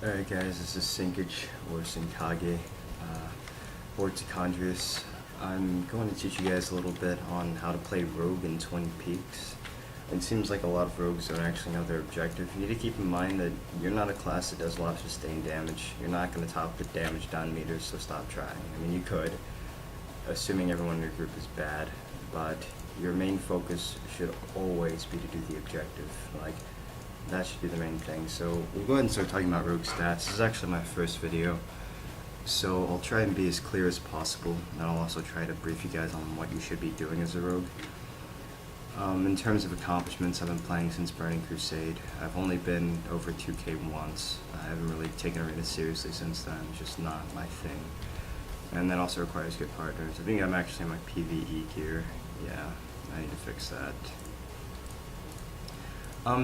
Alright guys, this is Synkage, or Synkage, or Synkage. I'm going to teach you guys a little bit on how to play Rogue in 20 peaks. It seems like a lot of rogues don't actually know their objective. You need to keep in mind that you're not a class that does a lot of sustained damage. You're not going to top the damage down meters, so stop trying. I mean, you could, assuming everyone in your group is bad, but your main focus should always be to do the objective. That should be the main thing. So we'll go ahead and start talking about rogue stats. This is actually my first video, so I'll try and be as clear as possible, and I'll also try to brief you guys on what you should be doing as a rogue. In terms of accomplishments, I've been playing since Burning Crusade. I've only been over 2K once. I haven't really taken arena seriously since then. It's just not my thing. And that also requires good partners. I think I'm actually in my PvE gear. Yeah, I need to fix that.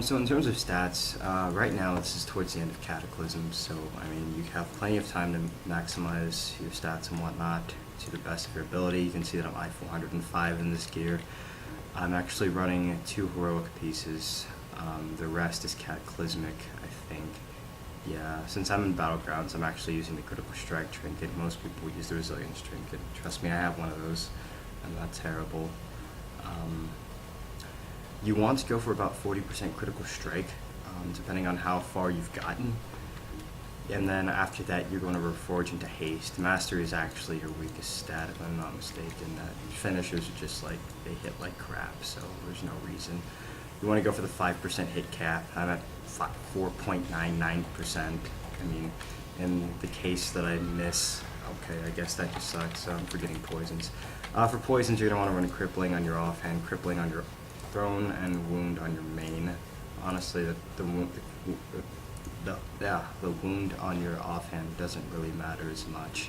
So in terms of stats, right now this is towards the end of Cataclysm, so I mean you have plenty of time to maximize your stats and whatnot to the best of your ability. You can see that I'm i405 in this gear. I'm actually running 2 heroic pieces. The rest is Cataclysmic, I think. Yeah, since I'm in Battlegrounds, I'm actually using the Critical Strike trinket. Most people use the Resilience trinket. Trust me, I have one of those. I'm not terrible. You want to go for about 40% critical strike, depending on how far you've gotten. And then after that, you're going to reforge into haste. Mastery is actually your weakest stat, if I'm not mistaken. Finishers are just like, they hit like crap, so there's no reason. You want to go for the 5% hit cap. I'm at 4.99%. I mean, in the case that I miss, okay, I guess that just sucks for getting poisons. For poisons, you're going to want to run crippling on your offhand, crippling on your thrown, and wound on your main. Honestly, the wound on your offhand doesn't really matter as much.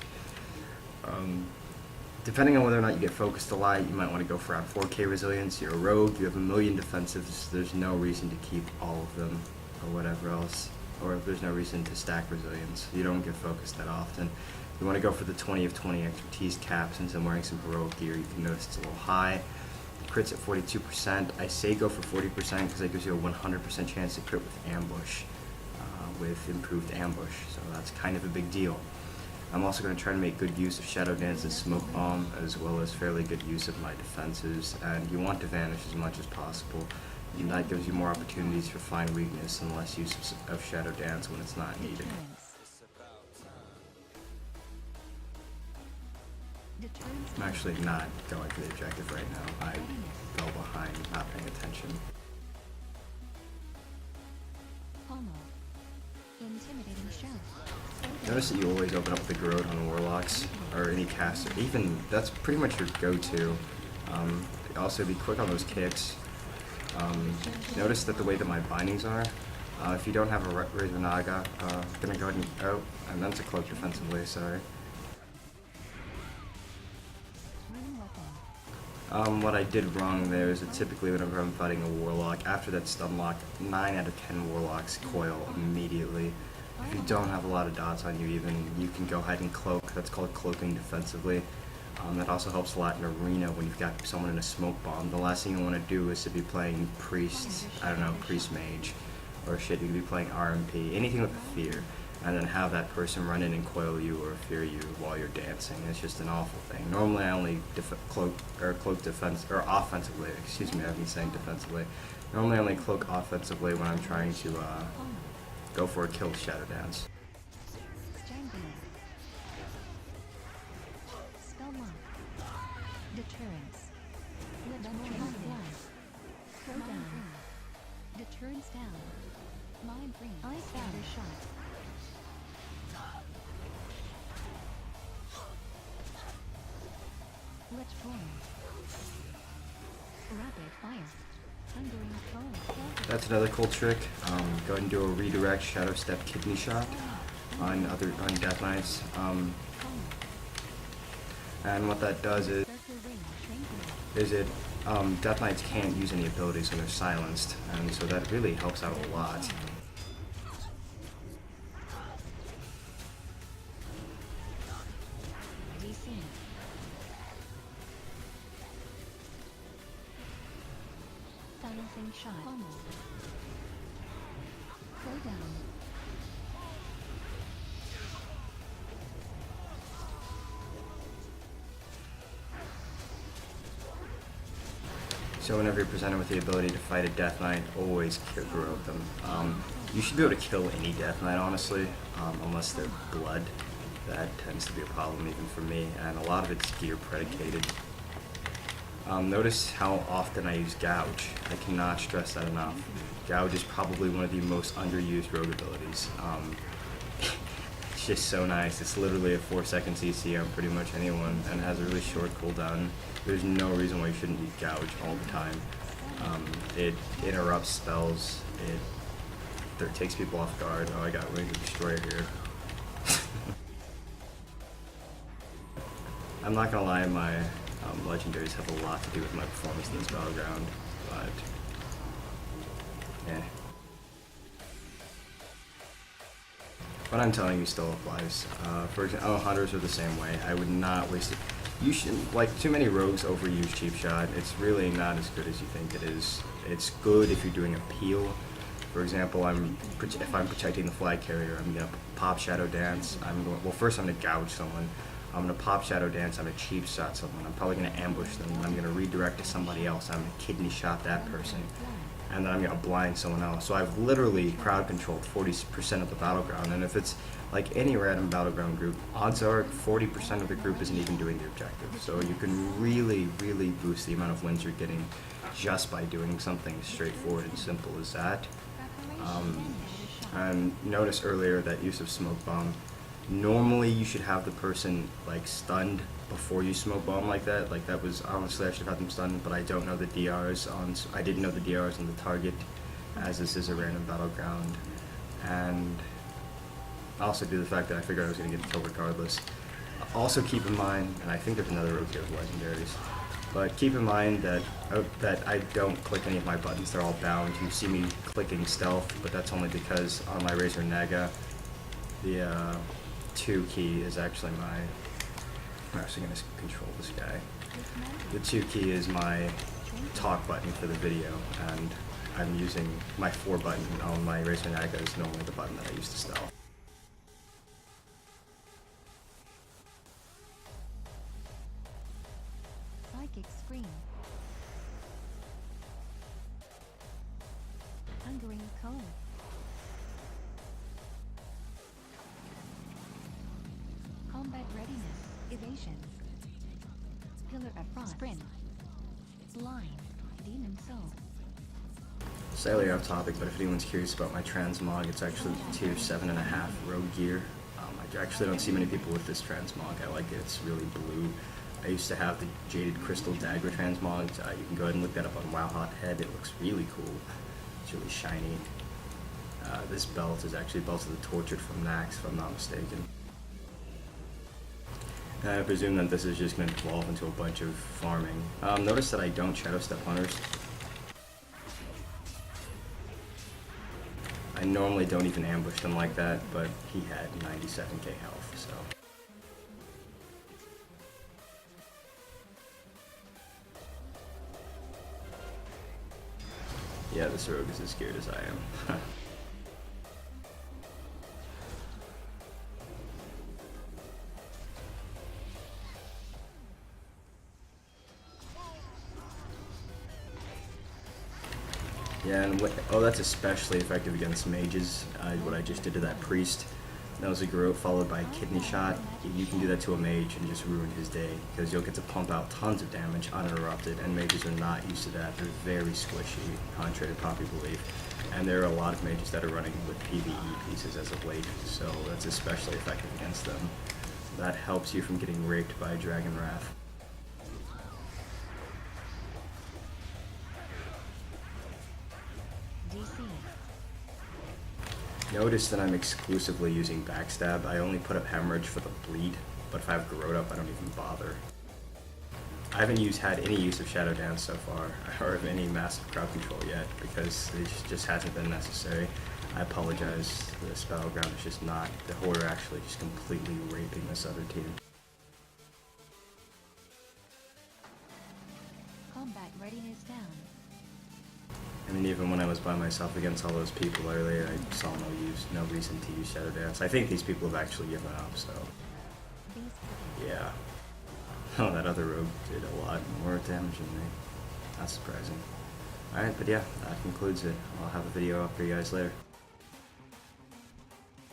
Depending on whether or not you get focused a lot, you might want to go for around 4K resilience. You're a rogue, you have 1,000,000 defensives, there's no reason to keep all of them, or whatever else. Or there's no reason to stack resilience. You don't get focused that often. You want to go for the 20 of 20 expertise cap. Since I'm wearing some heroic gear, you can notice it's a little high. Crits at 42%. I say go for 40% because that gives you a 100% chance to crit with ambush, with improved ambush, so that's kind of a big deal. I'm also going to try to make good use of Shadow Dance and Smoke Bomb, as well as fairly good use of my defenses, and you want to vanish as much as possible, and that gives you more opportunities for fine weakness and less use of Shadow Dance when it's not needed. I'm actually not going for the objective right now. I fell behind, not paying attention. Notice that you always open up with the Garrote on Warlocks, or any caster. Even, that's pretty much your go-to. Also be quick on those kicks. Notice that the way that my bindings are, if you don't have a Razor Naga, I'm gonna go ahead and, oh, I meant to cloak defensively, sorry. What I did wrong there is that typically whenever I'm fighting a Warlock, after that stun lock, 9 out of 10 Warlocks coil immediately. If you don't have a lot of dots on you even, you can go ahead and cloak. That's called cloaking defensively. That also helps a lot in arena when you've got someone in a smoke bomb. The last thing you want to do is to be playing priest, I don't know, priest mage, or shit, you could be playing RMP, anything with a fear, and then have that person run in and coil you or fear you while you're dancing. It's just an awful thing. Normally I only cloak defense, or offensively, excuse me, I've been saying defensively. Normally I only cloak offensively when I'm trying to go for a kill with Shadow Dance. Deterrence down. Mind free. Ice batter shot. Let's form. Rapid fire. Hungering cold. That's another cool trick. Go ahead and do a redirect Shadow Step Kidney Shot on Death Knights. And what that does is Death Knights can't use any abilities when they're silenced, and so that really helps out a lot. Silencing shot. Go down. So whenever you're presented with the ability to fight a Death Knight, always rogue them. You should be able to kill any Death Knight, honestly, unless they're blood. That tends to be a problem even for me, and a lot of it's gear predicated. Notice how often I use Gouge. I cannot stress that enough. Gouge is probably one of the most underused rogue abilities. It's just so nice. It's literally a 4-second CC on pretty much anyone, and has a really short cooldown. There's no reason why you shouldn't use Gouge all the time. It interrupts spells. It takes people off guard. Oh, I got Wings of Destroyer here. I'm not gonna lie, my legendaries have a lot to do with my performance in this battleground, but yeah. What I'm telling you still applies. For example, hunters are the same way. I would not waste it. You should, like, too many rogues overuse cheap shot. It's really not as good as you think it is. It's good if you're doing a peel. For example, if I'm protecting the flag carrier, I'm gonna pop Shadow Dance. Well, first I'm gonna gouge someone. I'm gonna pop Shadow Dance. I'm gonna cheap shot someone. I'm probably gonna ambush them. I'm gonna redirect to somebody else. I'm gonna kidney shot that person, and then I'm gonna blind someone else. So I've literally crowd controlled 40% of the battleground. And if it's like any random battleground group, odds are 40% of the group isn't even doing the objective. So you can really, really boost the amount of wins you're getting just by doing something straightforward and simple as that. And notice earlier that use of smoke bomb. Normally you should have the person like stunned before you smoke bomb like that. Like that was, honestly I should have them stunned, but I don't know the DRs on, I didn't know the DRs on the target, as this is a random battleground. And also due to the fact that I figured I was going to get killed regardless. Also keep in mind, and I think there's another rogue here with legendaries, but keep in mind that I don't click any of my buttons, they're all bound. You see me clicking stealth, but that's only because on my Razor Naga, the 2 key is actually my, I'm actually going to control this guy. The 2 key is my talk button for the video, and I'm using my 4 button on my Razor Naga is normally the button that I use to stealth. Psychic Scream. Hungering Cold. Combat Readiness. Evasion. Pillar of Frost. Sprint. Blind. Demon Soul. Slightly off topic, but if anyone's curious about my transmog, it's actually tier 7.5 rogue gear. I actually don't see many people with this transmog. I like it. It's really blue. I used to have the Jaded Crystal Dagger transmog. You can go ahead and look that up on WoW Head. It looks really cool. It's really shiny. This belt is actually Belt of the Tortured from Nax, if I'm not mistaken. And I presume that this is just going to evolve into a bunch of farming. Notice that I don't Shadow Step Hunters. I normally don't even ambush them like that, but he had 97k health, so. Yeah, this rogue is as scared as I am. Yeah, and that's especially effective against mages. What I just did to that priest. That was a Garrote followed by a kidney shot. You can do that to a mage and just ruin his day, because you'll get to pump out tons of damage uninterrupted, and mages are not used to that. They're very squishy, contrary to popular belief. And there are a lot of mages that are running with PvE pieces as of late, so that's especially effective against them. That helps you from getting raped by Dragon Wrath. Notice that I'm exclusively using Backstab. I only put up Hemorrhage for the bleed, but if I have Garrote up, I don't even bother. I haven't had any use of Shadow Dance so far, or of any massive crowd control yet, because it just hasn't been necessary. I apologize, this battleground is just not, the Horde are actually just completely raping this other team. Combat Readiness down. I mean, even when I was by myself against all those people earlier, I saw no reason to use Shadow Dance. I think these people have actually given up, so. Yeah. Oh, that other rogue did a lot more damage than me. Not surprising. Alright, but yeah, that concludes it. I'll have a video up for you guys later.